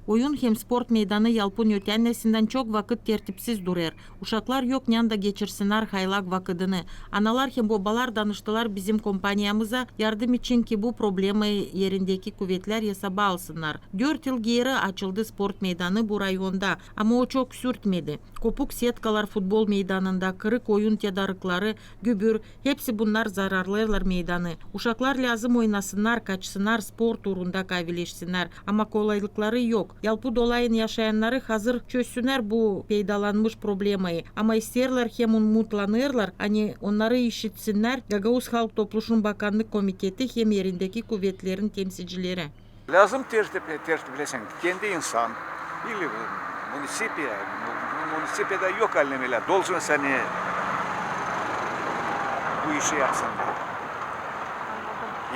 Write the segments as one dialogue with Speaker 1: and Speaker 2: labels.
Speaker 1: Oyun hem sport meydanı Yalpın ötenesinden çok vakit tertipsiz durar. Uşaklar yok yanda geçirsinler haylak vakıdını. Analar hem babalar danıştılar bizim kompanyamıza yardım için ki bu problemi yerindeki kuvvetler hesaba alsınlar. 4 yıl geri açıldı sport meydanı bu rayonda ama o çok sürtmedi. Kopuk setkalar futbol meydanında, kırık oyun tedarikları, gübür hepsi bunlar zararlılar meydanı. Uşaklar lazım oynasınlar, kaçsınlar, spor turunda kaybeleşsinler ama kolaylıkları yok. Yalpı dolayın yaşayanları hazır çözsünler bu peydalanmış problemayı. Ama isterler hem umutlanırlar, hani onları işitsinler Gagavuz Halk Topluşum Bakanlık Komiteti hem yerindeki kuvvetlerin temsilcileri.
Speaker 2: Lazım tertiplesen kendi insan или munisipiyede yok annemeler. Должен seni bu işi yapsınlar.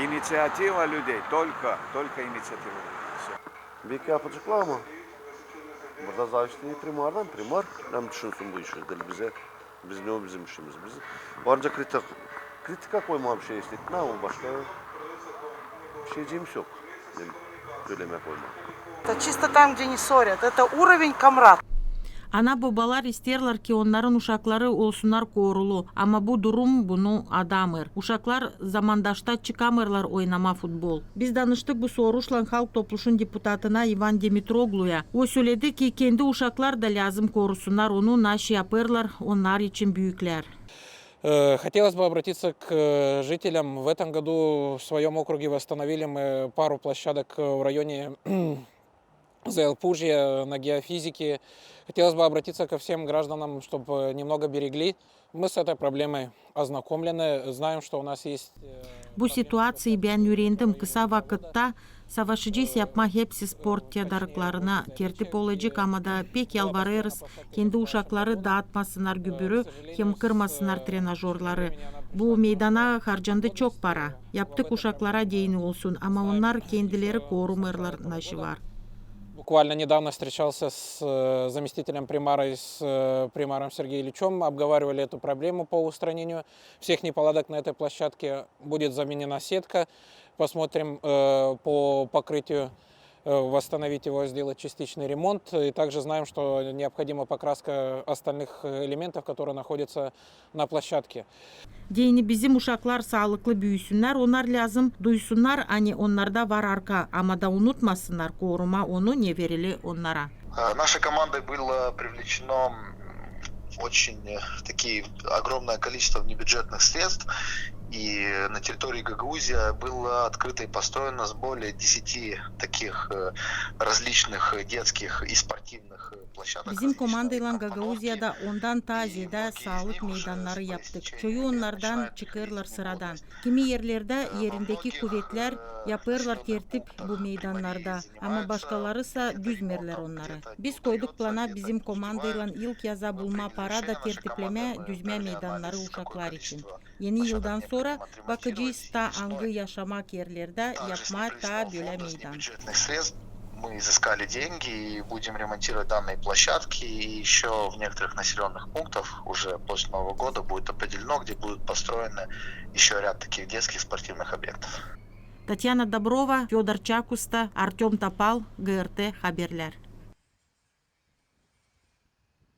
Speaker 2: İnisiyativa людей, только инициатива.
Speaker 3: Belki yapacaklar ama burada zayıflığı primar hem düşünsün bu işi değil bize. Biz ne o bizim işimiz biz. Varınca kritika koyma bir şey istedik. Ne o başka bir şeyciğimiz yok. Söyleme koyma.
Speaker 4: Это чисто там, где не ссорят. Это уровень комрад.
Speaker 1: Ana babalar isterler ki onların uşakları olsunlar korulu ama bu durum bunu adamır. Uşaklar zamandaşta çıkamırlar oynama futbol. Biz danıştık bu soruşla Halk Topluşun deputatına Ivan Dimitroglu'ya. O söyledi ki kendi uşaklar da lazım korusunlar onu naş yaparlar onlar için büyükler.
Speaker 5: Хотелось бы обратиться к жителям. В этом году в своем округе восстановили мы пару площадок в районе Заялпужья на геофизике. Хотелось бы обратиться ко всем гражданам, чтобы немного берегли. Мы с этой проблемой ознакомлены, знаем, что у нас есть...
Speaker 1: Bu situasıyı ben öğrendim. Kısa vakitte savaşacağız yapma hepsi spor tedariklarına tertip olacak ama da pek yalvarırız. Kendi uşakları dağıtmasınlar gübürü hem kırmasınlar trenajörleri. Bu meydana harcandı çok para. Yaptık uşaklara değin olsun ama onlar kendileri korumurlar naşı var.
Speaker 5: Буквально недавно встречался с заместителем примара и с примаром Сергеем Ильичем, обговаривали эту проблему по устранению всех неполадок на этой площадке. Будет заменена сетка, посмотрим по покрытию, восстановить его, сделать частичный ремонт. И также знаем, что необходима покраска остальных элементов, которые находятся на площадке.
Speaker 1: Deyini bizim uşaklar sağlıklı büyüsünler, onlar lazım duysunlar, hani onlarda var arka ama da unutmasınlar koruma onu ne verili onlara.
Speaker 6: Нашей командой было привлечено очень такие огромное количество внебюджетных средств, и на территории Гагаузия было открыто и построено с более 10 таких различных детских и спортивных площадок.
Speaker 1: Bizim komandayla Gagauzya'da ondan taziyede sağlık meydanları yaptık. Çoğu onlardan çıkarlar sıradan. Kimi yerlerde yerindeki kuvvetler yaparlar tertip bu meydanlarda ama başkaları ise düzmerler onları. Biz koyduk plana bizim komandayla ilk yaza bulma para da tertipleme düzme meydanları uşaklar için. Yeni yıldan sonra bakacağız ta angı yaşamak yerlerde yapma ta böyle meydan.
Speaker 6: Мы изыскали деньги и будем ремонтировать данные площадки. И еще в некоторых населенных пунктах уже после Нового года будет определено, где будут построены еще ряд таких детских спортивных объектов.
Speaker 1: Татьяна Доброва, Федор Чакуста, Артем Топал, ГРТ Haberler.